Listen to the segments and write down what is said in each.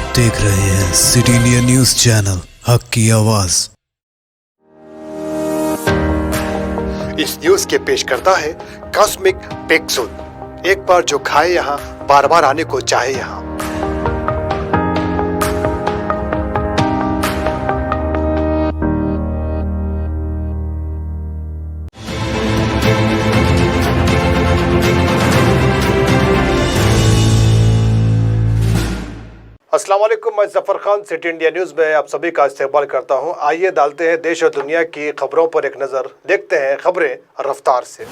आप देख रहे हैं सिटी इंडिया न्यूज चैनल, हक की आवाज। इस न्यूज के पेश करता है कॉस्मिक पिक्सल। एक बार जो खाए यहाँ, बार बार आने को चाहे यहाँ। अस्सलाम वालेकुम, मैं Zafar Khan city India news में आप सभी का इस्तेमाल करता हूं। आइए डालते हैं देश और दुनिया की खबरों पर एक नज़र। देखते हैं खबरें रफ्तार से।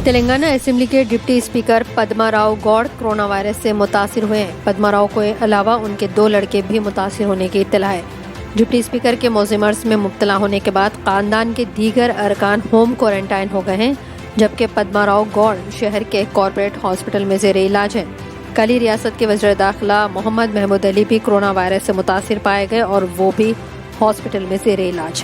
तेलंगाना असेंबली के deputy speaker Padma Rao Goud corona virus से मुतासिर हुए हैं। पद्मा राव के अलावा उनके 2 लड़के भी मुतासिर होने की इत्तला है। डिप्टी स्पीकर के मौजिमर्स में मुब्तला होने के बाद खानदान के दीगर अरकान होम क्वारंटाइन हो गए हैं, जबकि पद्मा राव गौड़ शहर के कॉर्पोरेट हॉस्पिटल में ज़ेरे इलाज हैं। कल ही रियासत के वज़ीर दाखिला मोहम्मद महमूद अली भी कोरोना वायरस से मुतासिर पाए गए और वो भी हॉस्पिटल में ज़ेरे इलाज।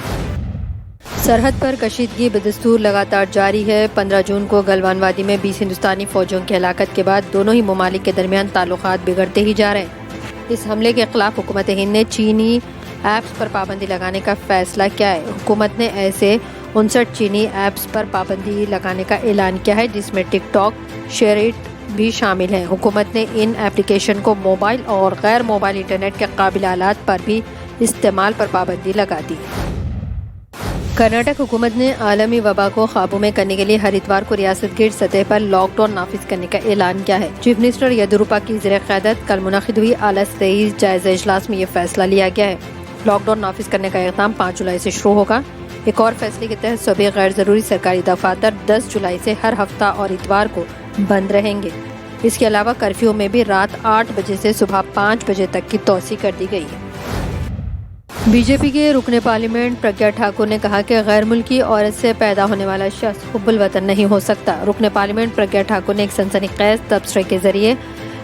सरहद पर कशीदगी बदस्तूर लगातार जारी है। 15 जून को गलवान वादी में 20 हिंदुस्तानी फौजियों की हलाकत के बाद दोनों ही ममालिक के दरमियान ताल्लुकात बिगड़ते ही जा रहे हैं। इस हमले के खिलाफ हुकूमत हिंद ने चीनी ऐप्स पर पाबंदी लगाने का फैसला किया है। हुकूमत ने ऐसे 59 चीनी ऐप्स पर पाबंदी लगाने का ऐलान किया है, जिसमें टिकटॉक, शेयरइट भी शामिल हैं। हुकूमत ने इन एप्लीकेशन को मोबाइल और गैर मोबाइल इंटरनेट के काबिल आलात पर भी इस्तेमाल पर पाबंदी लगा दी। कर्नाटक हुकूमत ने आलमी वबा को काबू में करने के लिए हर इतवार को रियासत गिर सतह पर लॉकडाउन नाफिज करने का ऐलान किया है। चीफ मिनिस्टर येदियुरप्पा की ज़ेर क़यादत कल मुनक़िद हुई आला सतही जायज़ा इजलास में ये फैसला लिया गया है। लॉकडाउन नाफिज करने का इक़दाम 5 जुलाई से शुरू होगा। एक और फैसले के तहत सभी गैर ज़रूरी सरकारी दफातर 10 जुलाई से हर हफ्ता और इतवार को बंद रहेंगे। इसके अलावा कर्फ्यू में भी रात 8 बजे से सुबह 5 बजे तक की तोसी कर दी गई है। बीजेपी के रुकने पार्लियामेंट प्रज्ञा ठाकुर ने कहा कि गैर मुल्की औरत से पैदा होने वाला शख्स हुब्बुल वतन नहीं हो सकता। रुकने पार्लियामेंट प्रज्ञा ठाकुर ने एक सनसनीखेज तबसरे के जरिए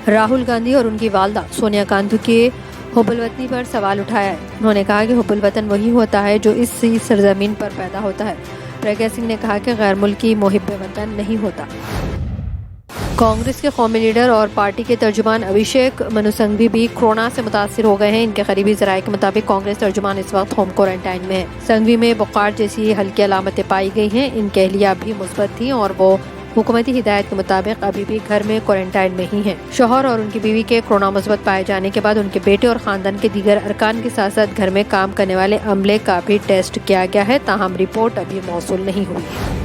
राहुल गांधी और उनकी वालदा सोनिया गांधी के हुब्बुल वतनी पर सवाल उठाया है। उन्होंने कहा कि हुब्बुल वतन वही होता है जो इस सरजमीन पर पैदा होता है। प्रज्ञा सिंह ने कहा कि गैर मुल्की मुहिब्बे वतन नहीं होता। कांग्रेस के कौमी लीडर और पार्टी के तर्जुमान अभिषेक मनु संघवी भी कोरोना से मुतासिर हो गए हैं। इनके करीबी ज़राए के मुताबिक कांग्रेस तर्जुमान इस वक्त होम क्वारंटाइन में है। संघवी में बुखार जैसी हल्की अलामतें पाई गई हैं। इनकी अहलिया भी मुस्बत थी और वो हुकूमती हिदायत के मुताबिक अभी भी घर में क्वारंटाइन में ही हैं। शौहर और उनकी बीवी के कोरोना मुस्बत पाए जाने के बाद उनके बेटे और खानदान के दीगर अरकान के साथ साथ घर में काम करने वाले अमले का भी टेस्ट किया गया है, ताहम रिपोर्ट अभी मौसूल नहीं हुई है।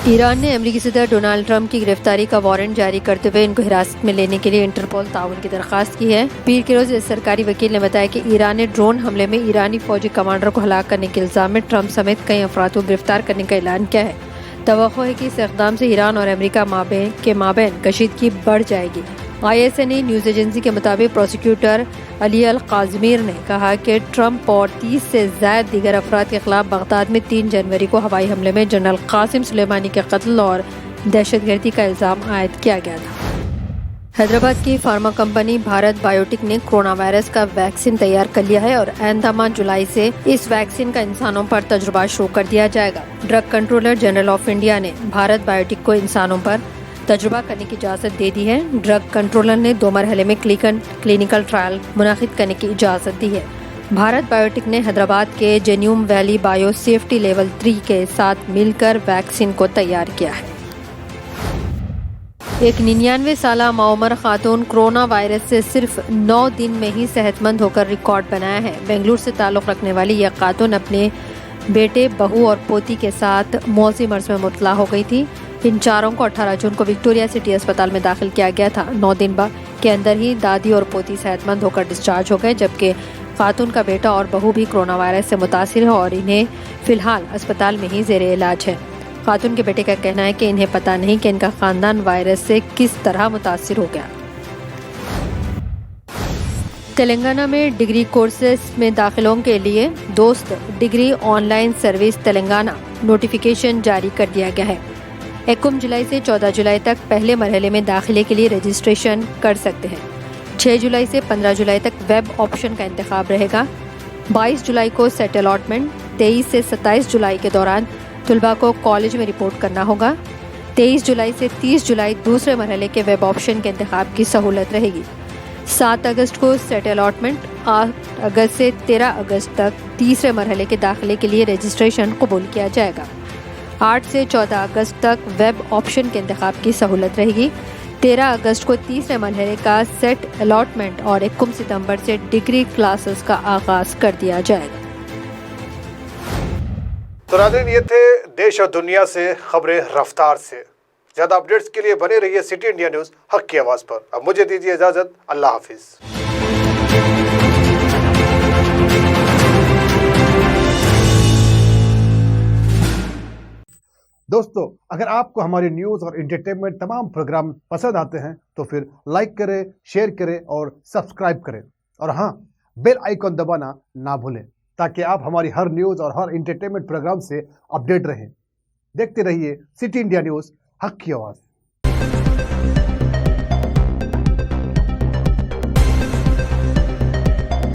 ईरान ने अमेरिकी सदर डोनाल्ड ट्रंप की गिरफ्तारी का वारंट जारी करते हुए इनको हिरासत में लेने के लिए इंटरपोल ताउन की दरख्वास्त की है। पीर के रोज सरकारी वकील ने बताया कि ईरान ने ड्रोन हमले में ईरानी फौजी कमांडर को हलाक करने के इल्जाम में ट्रंप समेत कई अफराद को गिरफ्तार करने का ऐलान किया है। तवक्को है कि इस इक़दाम से ईरान और अमेरिका के माबैन कशीदगी बढ़ जाएगी। ISNA न्यूज़ एजेंसी के मुताबिक प्रोसिक्यूटर अली अल काज़मीर ने कहा कि ट्रंप और 30 से ज़ायद दीगर अफराद के खिलाफ बगदाद में 3 जनवरी को हवाई हमले में जनरल कासिम सुलेमानी के कत्ल और दहशतगर्दी का इल्ज़ाम आयद किया गया था। हैदराबाद की फार्मा कंपनी भारत बायोटेक ने कोरोना वायरस का वैक्सीन तैयार कर लिया है और आइंदा माह जुलाई से इस वैक्सीन का इंसानों पर तजुर्बा शुरू कर दिया जाएगा। Drug controller general of India ने भारत बायोटेक को इंसानों पर तजुर्बा करने की इजाज़त दे दी है। ड्रग कंट्रोलर ने 2 मरहले में क्लिनिकल ट्रायल मुनाकिद करने की इजाज़त दी है। भारत बायोटेक ने हैदराबाद के जेन्यूम वैली बायो सेफ्टी लेवल 3 के साथ मिलकर वैक्सीन को तैयार किया है। एक 99 साला माउमर खातून कोरोना वायरस से सिर्फ 9 दिन में ही सेहतमंद होकर रिकॉर्ड बनाया है। बेंगलुरु से ताल्लुक़ रखने वाली यह खातून अपने बेटे, बहू और पोती के साथ मौसमी मर्ज में मुब्तला हो गई थी। इन चारों को 18 जून को विक्टोरिया सिटी अस्पताल में दाखिल किया गया था। 9 दिन के अंदर ही दादी और पोती सेहतमंद होकर डिस्चार्ज हो गए, जबकि खातून का बेटा और बहू भी कोरोना वायरस से मुतासिर है और इन्हें फिलहाल अस्पताल में ही ज़ेरे इलाज है। खातून के बेटे का कहना है कि इन्हें पता नहीं कि इनका खानदान वायरस से किस तरह मुतासिर हो गया। तेलंगाना में डिग्री कोर्सेस में दाखिलों के लिए दोस्त degree online service Telangana notification जारी कर दिया गया है। 1 जुलाई से 14 जुलाई तक पहले मरहले में दाखिले के लिए रजिस्ट्रेशन कर सकते हैं। 6 जुलाई से 15 जुलाई तक वेब ऑप्शन का इंतखाब रहेगा। 22 जुलाई को सेट अलॉटमेंट, 23 से 27 जुलाई के दौरान तुलबा को कॉलेज में रिपोर्ट करना होगा। 23 जुलाई से 30 जुलाई दूसरे मरहले के वेब ऑप्शन के इंतखाब की सहूलत रहेगी। 7 अगस्त को सेट अलॉटमेंट, 8 अगस्त से 13 अगस्त तक तीसरे मरहले के दाखिले के लिए रजिस्ट्रेशन कबूल किया जाएगा। 8 से 14 अगस्त तक वेब ऑप्शन के इंतखाब की सहूलत रहेगी। 13 अगस्त को तीसरे मरहले का सेट अलॉटमेंट और 21 सितंबर से डिग्री क्लासेस का आगाज कर दिया जाएगा। तो नाज़रीन, ये थे देश और दुनिया से खबरें रफ्तार से। ज़्यादा अपडेट्स के लिए बने रहिए सिटी इंडिया न्यूज़ हक की आवाज़ पर। अब मुझे दीजिए इजाज़त, अल्लाह हाफिज़। दोस्तों, अगर आपको हमारी न्यूज़ और एंटरटेनमेंट तमाम प्रोग्राम पसंद आते हैं तो फिर लाइक करें, शेयर करें और सब्सक्राइब करें। और हाँ, बेल आइकॉन दबाना ना भूलें ताकि आप हमारी हर न्यूज़ और हर एंटरटेनमेंट प्रोग्राम से अपडेट रहें। देखते रहिए सिटी इंडिया न्यूज़ हक की आवाज़।